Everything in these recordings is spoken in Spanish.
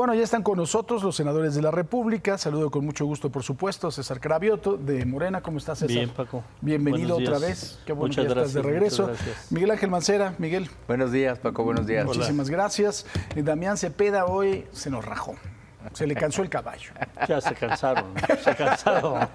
Bueno, ya están con nosotros los senadores de la República. Saludo con mucho gusto, por supuesto, a César Cravioto, de Morena. ¿Cómo estás, César? Bien, Paco. Bienvenido otra vez. Qué bueno Muchas que ya estás de regreso. Muchas gracias. Miguel Ángel Mancera. Miguel. Buenos días, Paco. Buenos días. Muchísimas gracias. Damián Cepeda hoy se nos rajó. Se le cansó el caballo. Ya se cansaron. Se cansaron.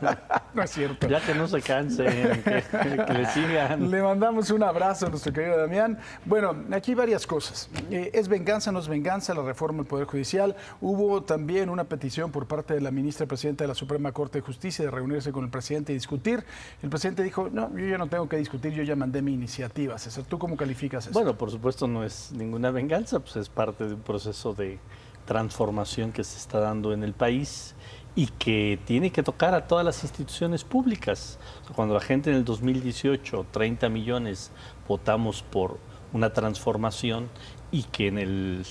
No es cierto. Ya que no se cansen, que le sigan. Le mandamos un abrazo a nuestro querido Damián. Bueno, aquí varias cosas. ¿Es venganza, no es venganza la reforma del Poder Judicial? Hubo también una petición por parte de la ministra presidenta de la Suprema Corte de Justicia de reunirse con el presidente y discutir. El presidente dijo, no, yo ya no tengo que discutir, yo ya mandé mi iniciativa. César, ¿tú cómo calificas eso? Bueno, por supuesto no es ninguna venganza, pues es parte de un proceso de transformación que se está dando en el país y que tiene que tocar a todas las instituciones públicas. Cuando la gente en el 2018, 30 millones, votamos por una transformación y que en el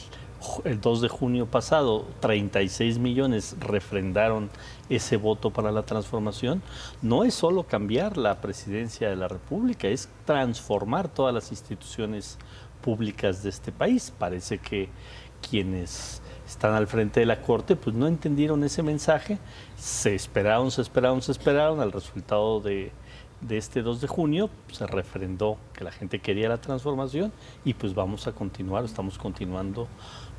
2 de junio pasado 36 millones refrendaron ese voto para la transformación, no es solo cambiar la presidencia de la República, es transformar todas las instituciones públicas de este país. Parece que quienes están al frente de la Corte, pues no entendieron ese mensaje, se esperaron, al resultado de este 2 de junio, se refrendó que la gente quería la transformación y pues vamos a continuar, estamos continuando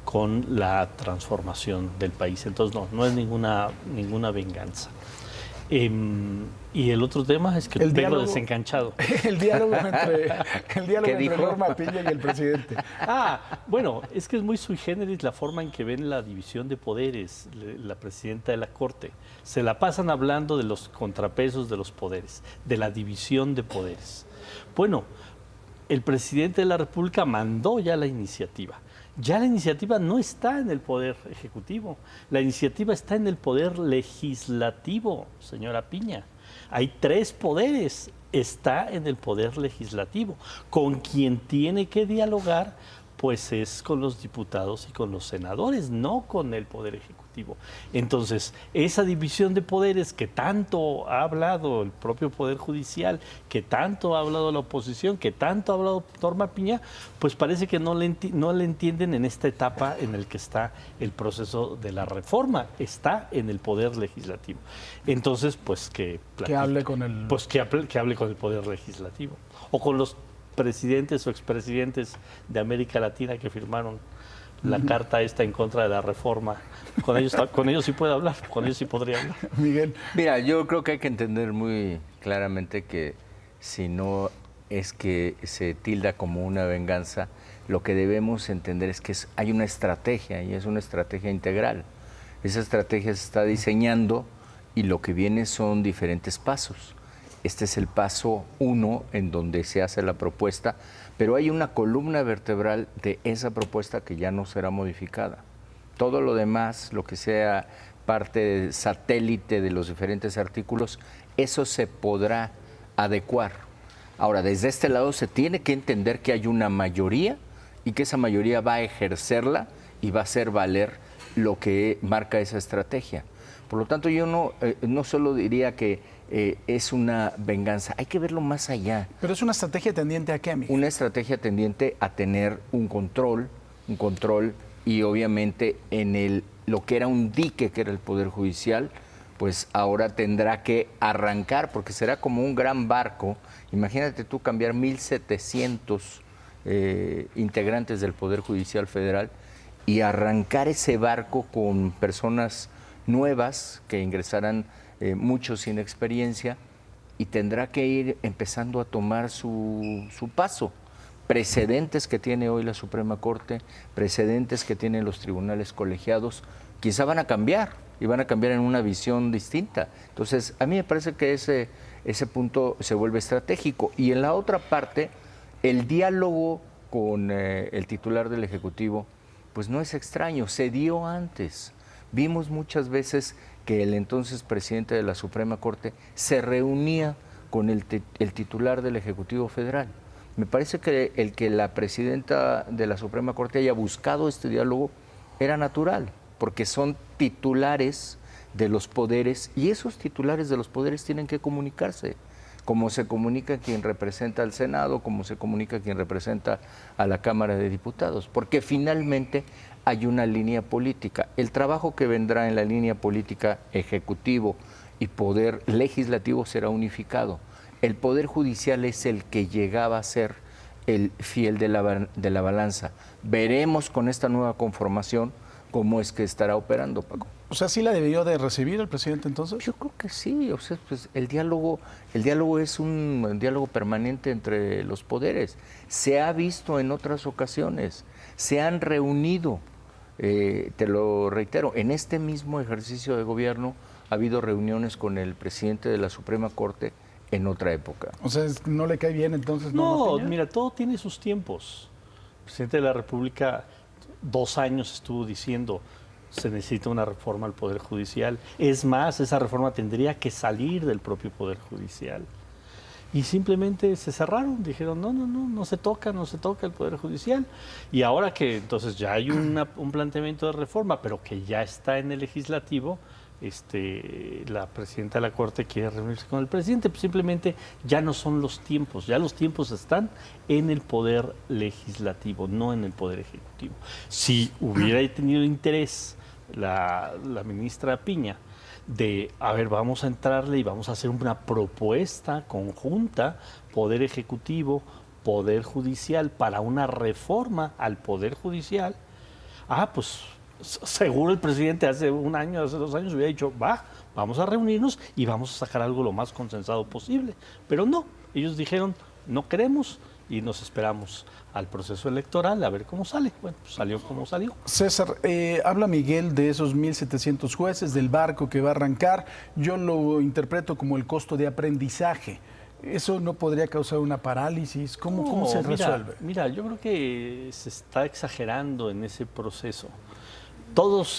con la transformación del país. Entonces no es ninguna venganza. Y el otro tema es que vengo desencanchado. El diálogo entre Norma Piña y el presidente. Bueno, es que es muy sui generis la forma en que ven la división de poderes, la presidenta de la Corte. Se la pasan hablando de los contrapesos de los poderes, de la división de poderes. Bueno, el presidente de la República mandó ya la iniciativa. Ya la iniciativa no está en el Poder Ejecutivo, la iniciativa está en el Poder Legislativo, señora Piña. Hay 3 poderes, está en el Poder Legislativo. Con quien tiene que dialogar, pues es con los diputados y con los senadores, no con el Poder Ejecutivo. Entonces, esa división de poderes que tanto ha hablado el propio Poder Judicial, que tanto ha hablado la oposición, que tanto ha hablado Norma Piña, pues parece que no le entienden en esta etapa en el que está el proceso de la reforma, está en el Poder Legislativo. Entonces, pues que hable con el... Pues que hable con el Poder Legislativo, o con los presidentes o expresidentes de América Latina que firmaron la carta esta en contra de la reforma. Con ellos sí puede hablar, con ellos sí podría hablar. Miguel. Mira, yo creo que hay que entender muy claramente que si no es que se tilda como una venganza, lo que debemos entender es que hay una estrategia y es una estrategia integral. Esa estrategia se está diseñando y lo que viene son diferentes pasos. Este es el paso 1 en donde se hace la propuesta, pero hay una columna vertebral de esa propuesta que ya no será modificada. Todo lo demás, lo que sea parte de satélite de los diferentes artículos, eso se podrá adecuar. Ahora, desde este lado se tiene que entender que hay una mayoría y que esa mayoría va a ejercerla y va a hacer valer lo que marca esa estrategia. Por lo tanto, yo no solo diría que es una venganza, hay que verlo más allá. Pero es una estrategia tendiente a qué, amigo? Una estrategia tendiente a tener un control y obviamente en lo que era un dique, que era el Poder Judicial, pues ahora tendrá que arrancar, porque será como un gran barco. Imagínate tú cambiar 1,700 integrantes del Poder Judicial Federal y arrancar ese barco con personas nuevas que ingresarán, muchos sin experiencia, y tendrá que ir empezando a tomar su paso. Precedentes que tiene hoy la Suprema Corte, precedentes que tienen los tribunales colegiados, quizá van a cambiar y van a cambiar en una visión distinta. Entonces, a mí me parece que ese punto se vuelve estratégico. Y en la otra parte, el diálogo con el titular del Ejecutivo, pues no es extraño, se dio antes. Vimos muchas veces que el entonces presidente de la Suprema Corte se reunía con el titular del Ejecutivo Federal. Me parece que el que la presidenta de la Suprema Corte haya buscado este diálogo era natural, porque son titulares de los poderes y esos titulares de los poderes tienen que comunicarse. como se comunica quien representa al Senado, como se comunica quien representa a la Cámara de Diputados, porque finalmente hay una línea política. El trabajo que vendrá en la línea política ejecutivo y poder legislativo será unificado. El Poder Judicial es el que llegaba a ser el fiel de la balanza. Veremos con esta nueva conformación cómo es que estará operando, Paco. O sea, ¿sí la debió de recibir el presidente entonces? Yo creo que sí, o sea, pues el diálogo es un diálogo permanente entre los poderes. Se ha visto en otras ocasiones, se han reunido, te lo reitero, en este mismo ejercicio de gobierno ha habido reuniones con el presidente de la Suprema Corte en otra época. O sea, ¿no le cae bien entonces? No, mira, todo tiene sus tiempos. El presidente de la República 2 años estuvo diciendo se necesita una reforma al Poder Judicial. Es más, esa reforma tendría que salir del propio Poder Judicial. Y simplemente se cerraron, dijeron, no se toca el Poder Judicial. Y ahora que entonces ya hay un planteamiento de reforma, pero que ya está en el legislativo, la presidenta de la Corte quiere reunirse con el presidente, pues simplemente ya no son los tiempos, ya los tiempos están en el Poder Legislativo, no en el Poder Ejecutivo. Si hubiera tenido interés la ministra Piña de, a ver, vamos a entrarle y vamos a hacer una propuesta conjunta, Poder Ejecutivo, Poder Judicial, para una reforma al Poder Judicial, pues seguro el presidente hace 1 año, hace 2 años hubiera dicho, vamos a reunirnos y vamos a sacar algo lo más consensado posible. Pero no, ellos dijeron, no queremos y nos esperamos al proceso electoral a ver cómo sale. Bueno, pues salió como salió. César, habla Miguel de esos 1.700 jueces, del barco que va a arrancar. Yo lo interpreto como el costo de aprendizaje. ¿Eso no podría causar una parálisis? ¿Cómo se resuelve? Mira, yo creo que se está exagerando en ese proceso.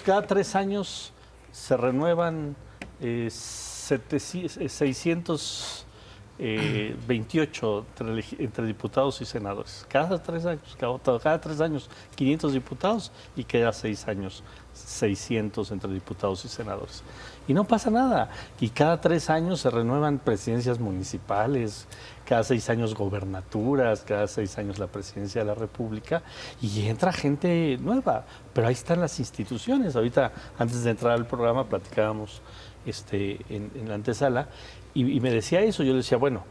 Cada 3 años se renuevan 628 entre diputados y senadores. Cada 3 años 500 diputados y cada 6 años 600 entre diputados y senadores. Y no pasa nada. Y cada 3 años se renuevan presidencias municipales, cada 6 años gobernaturas, cada 6 años la presidencia de la República y entra gente nueva. Pero ahí están las instituciones. Ahorita, antes de entrar al programa, platicábamos en la antesala y me decía eso. Yo le decía, bueno,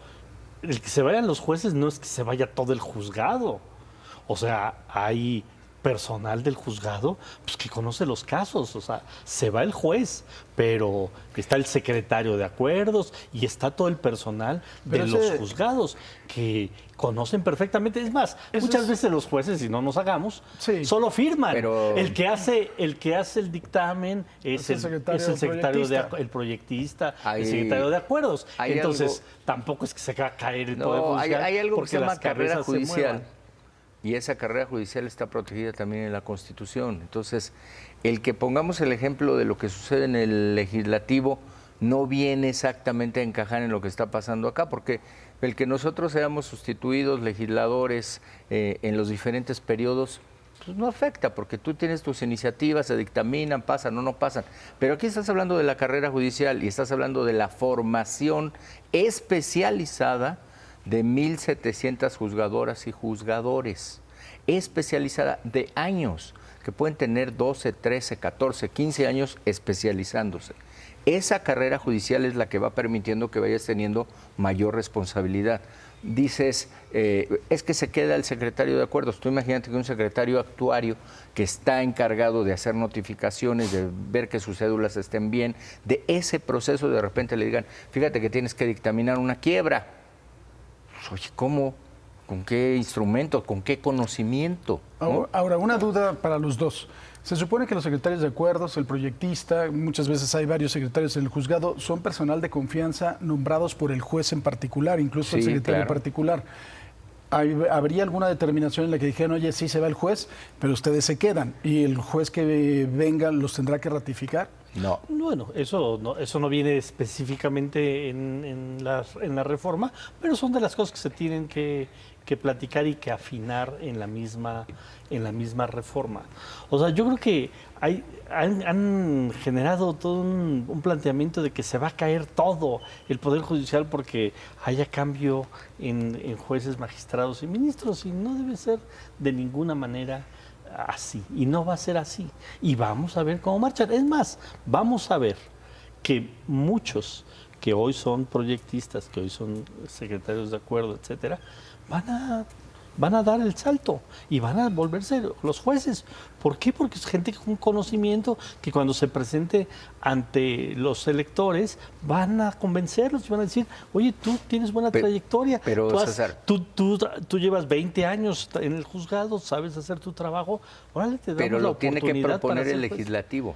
el que se vayan los jueces no es que se vaya todo el juzgado. O sea, hay personal del juzgado pues que conoce los casos, o sea, se va el juez, pero está el secretario de acuerdos y está todo el personal de los juzgados que conocen perfectamente. Es más, muchas veces los jueces, si no nos hagamos, solo firman. Pero el que hace el dictamen es el secretario el proyectista, el secretario de acuerdos. Entonces, tampoco es que se va a caer el Poder Judicial. Hay algo que se llama carrera judicial. Y esa carrera judicial está protegida también en la Constitución. Entonces, el que pongamos el ejemplo de lo que sucede en el legislativo no viene exactamente a encajar en lo que está pasando acá, porque el que nosotros seamos sustituidos legisladores en los diferentes periodos, pues no afecta, porque tú tienes tus iniciativas, se dictaminan, pasan o no pasan. Pero aquí estás hablando de la carrera judicial y estás hablando de la formación especializada de 1.700 juzgadoras y juzgadores, especializada de años, que pueden tener 12, 13, 14, 15 años especializándose. Esa carrera judicial es la que va permitiendo que vayas teniendo mayor responsabilidad. Dices, es que se queda el secretario de acuerdos. Tú imagínate que un secretario actuario que está encargado de hacer notificaciones, de ver que sus cédulas estén bien, de ese proceso de repente le digan, fíjate que tienes que dictaminar una quiebra. Oye, ¿cómo? ¿Con qué instrumento? ¿Con qué conocimiento? ¿No? Ahora, una duda para los dos. Se supone que los secretarios de acuerdos, el proyectista, muchas veces hay varios secretarios en el juzgado, son personal de confianza nombrados por el juez en particular, incluso el secretario en particular. ¿Habría alguna determinación en la que dijeran, oye, sí se va el juez, pero ustedes se quedan y el juez que venga los tendrá que ratificar? No. Bueno, eso no viene específicamente en la reforma, pero son de las cosas que se tienen que que platicar y que afinar en la misma reforma. O sea, yo creo que han generado todo un planteamiento de que se va a caer todo el Poder Judicial porque haya cambio en jueces, magistrados y ministros, y no debe ser de ninguna manera así, y no va a ser así. Y vamos a ver cómo marchan. Es más, vamos a ver que muchos que hoy son proyectistas, que hoy son secretarios de acuerdo, etcétera, van a dar el salto y van a volverse los jueces. ¿Por qué? Porque es gente con conocimiento que cuando se presente ante los electores van a convencerlos y van a decir, oye, tú tienes buena trayectoria, pero César, tú llevas 20 años en el juzgado, sabes hacer tu trabajo, órale, te damos pero la lo tiene oportunidad que proponer para el ser juez. legislativo.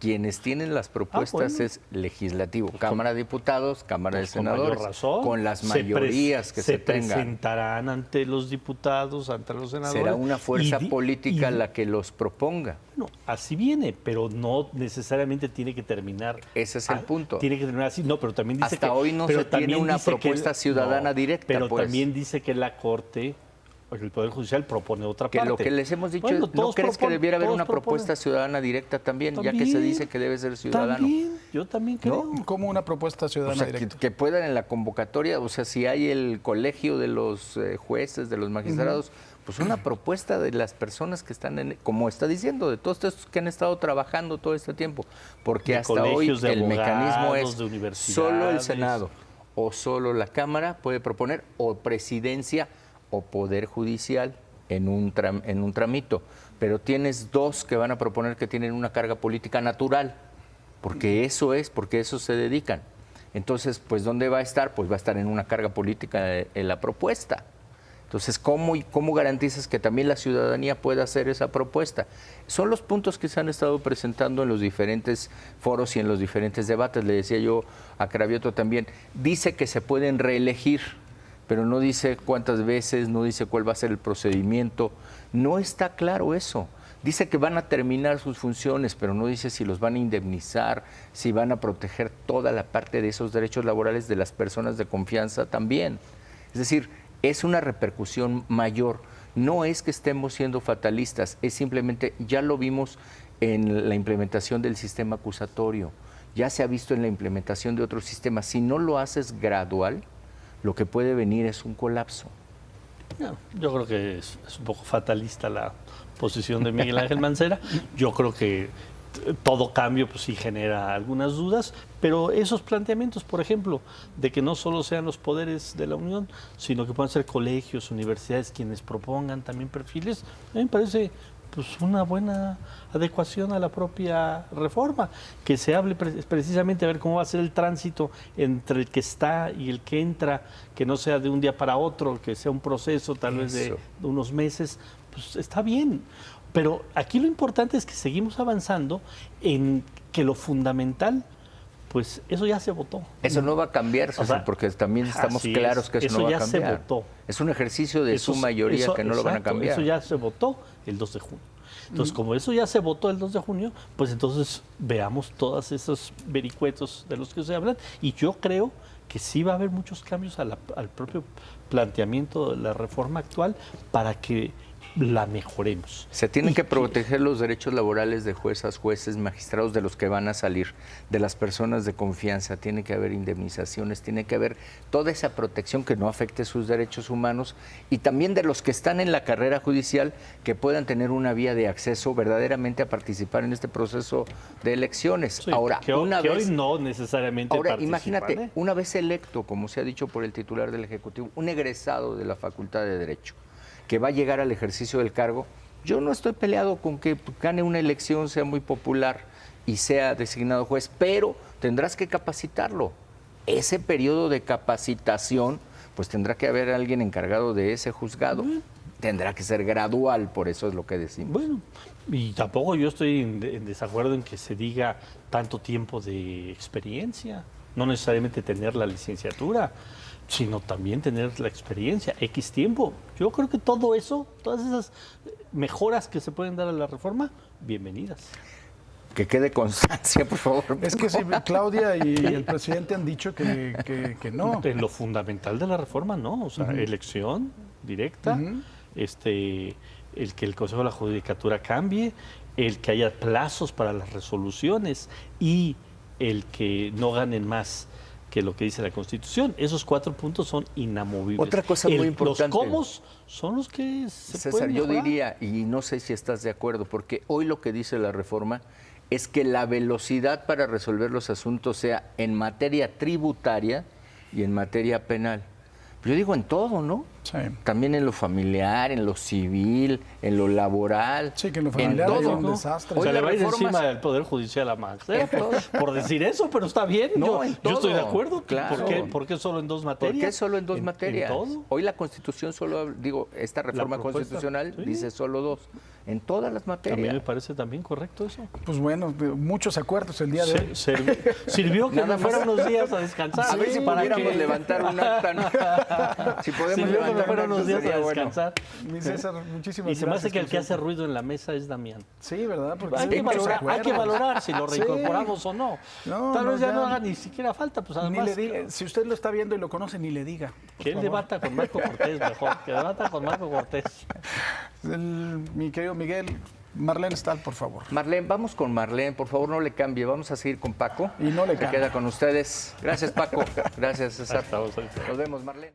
Quienes tienen las propuestas bueno. es legislativo, Cámara de Diputados, Cámara de Pues con Senadores, mayor razón. con las mayorías que se tengan. Se presentarán ante los diputados, ante los senadores. Será una fuerza política la que los proponga. Bueno, así viene, pero no necesariamente tiene que terminar. Ese es el punto. Tiene que terminar así. No, pero también dice hasta hoy no se tiene una propuesta ciudadana directa. Pero pues. también dice que la Corte, el Poder Judicial, propone otra parte. Que lo que les hemos dicho bueno, es, ¿no crees que debiera haber una propuesta ciudadana directa también, ya que se dice que debe ser ciudadano? También, yo también creo. ¿No? ¿Cómo una propuesta ciudadana directa? Que puedan en la convocatoria, o sea, si hay el colegio de los jueces, de los magistrados, pues una propuesta de las personas que están, como está diciendo, de todos estos que han estado trabajando todo este tiempo, porque De hasta hoy colegios, de el mecanismo abogados, es de universidades. solo el Senado o solo la Cámara puede proponer, o presidencia o Poder Judicial en un tramito, pero tienes dos que van a proponer que tienen una carga política natural, porque eso se dedican. Entonces, pues, ¿dónde va a estar? Pues va a estar en una carga política en la propuesta. Entonces, ¿cómo garantizas que también la ciudadanía pueda hacer esa propuesta? Son los puntos que se han estado presentando en los diferentes foros y en los diferentes debates. Le decía yo a Cravioto también, dice que se pueden reelegir, pero no dice cuántas veces, no dice cuál va a ser el procedimiento. No está claro eso. Dice que van a terminar sus funciones, pero no dice si los van a indemnizar, si van a proteger toda la parte de esos derechos laborales de las personas de confianza también. Es decir, es una repercusión mayor. No es que estemos siendo fatalistas, es simplemente, ya lo vimos en la implementación del sistema acusatorio, ya se ha visto en la implementación de otros sistemas. Si no lo haces gradual, lo que puede venir es un colapso. No, yo creo que es un poco fatalista la posición de Miguel Ángel Mancera. Yo creo que todo cambio pues sí genera algunas dudas, pero esos planteamientos, por ejemplo, de que no solo sean los poderes de la Unión, sino que puedan ser colegios, universidades quienes propongan también perfiles, a mí me parece pues una buena adecuación a la propia reforma, que se hable precisamente a ver cómo va a ser el tránsito entre el que está y el que entra, que no sea de un día para otro, que sea un proceso tal vez de unos meses, pues está bien. Pero aquí lo importante es que seguimos avanzando en que lo fundamental, pues eso ya se votó. Eso no va a cambiar, César, o sea, porque también estamos claros que eso no va a cambiar. Eso ya se votó. Es un ejercicio de su mayoría que no lo van a cambiar. Eso ya se votó el 2 de junio. Entonces, como eso ya se votó el 2 de junio, pues entonces veamos todos esos vericuetos de los que se hablan. Y yo creo que sí va a haber muchos cambios al propio planteamiento de la reforma actual para que la mejoremos. Se tienen que proteger los derechos laborales de juezas, jueces, magistrados, de los que van a salir, de las personas de confianza. Tiene que haber indemnizaciones, tiene que haber toda esa protección que no afecte sus derechos humanos, y también de los que están en la carrera judicial, que puedan tener una vía de acceso verdaderamente a participar en este proceso de elecciones. Sí, ahora, hoy no necesariamente imagínate, una vez electo, como se ha dicho por el titular del Ejecutivo, un egresado de la Facultad de Derecho, que va a llegar al ejercicio del cargo, yo no estoy peleado con que gane una elección, sea muy popular y sea designado juez, pero tendrás que capacitarlo. Ese periodo de capacitación, pues tendrá que haber alguien encargado de ese juzgado. Tendrá que ser gradual, por eso es lo que decimos. Bueno, y tampoco yo estoy en desacuerdo en que se diga tanto tiempo de experiencia, no necesariamente tener la licenciatura, sino también tener la experiencia, X tiempo. Yo creo que todo eso, todas esas mejoras que se pueden dar a la reforma, bienvenidas. que quede constancia, por favor. Es que sí, Claudia y el presidente han dicho que no. En lo fundamental de la reforma, no. O sea, elección directa, el que el Consejo de la Judicatura cambie, el que haya plazos para las resoluciones y el que no ganen más que lo que dice la Constitución. Esos 4 puntos son inamovibles. Otra cosa muy importante. Los cómo son los que se César, pueden yo mejorar. diría, y no sé si estás de acuerdo, porque hoy lo que dice la reforma es que la velocidad para resolver los asuntos sea en materia tributaria y en materia penal. Yo digo en todo, ¿no? Sí. También en lo familiar, en lo civil, en lo laboral. Sí, que en lo familiar todo. es un desastre. O sea, Hoy le las va a ir reformas- encima del Poder Judicial a Max, ¿eh? En todo. Por decir eso, pero está bien. No, en yo estoy de todo, acuerdo. claro. ¿Por qué solo en 2 materias? ¿Por qué solo en 2 En materias? todo. Hoy la Constitución solo, esta reforma propuesta, constitucional sí. dice solo 2. En todas las A mí me materias. parece también correcto eso. Pues bueno, muchos acuerdos el día de hoy. Sirvió que Nada me fuera más. unos días a descansar. A ver si para pudiéramos que- levantar un acta. ¿No? Si podemos Sirvió que me levantar fuera un unos acta días a sería bueno. descansar. Mi César, muchísimas Y se me hace gracias. que el que como hace siempre. ruido en la mesa es Damián. Sí, ¿verdad? Porque Hay sí, que, muchos valorar, hay que acuerdos. valorar si lo Sí. reincorporamos o no. No, Tal no, vez ya ya. no haga ni siquiera falta, pues Ni además le diga, si usted lo está viendo y lo conoce, ni le diga. por que él favor. debata con Marco Cortés mejor, que debata con Marco Cortés. Mi querido Miguel, Marlene Stahl, por favor. Marlene, vamos con Marlene, por favor no le cambie, vamos a seguir con Paco. Y no le Se cambie. queda con ustedes. Gracias Paco, gracias César. Estamos ahí. Nos vemos Marlene.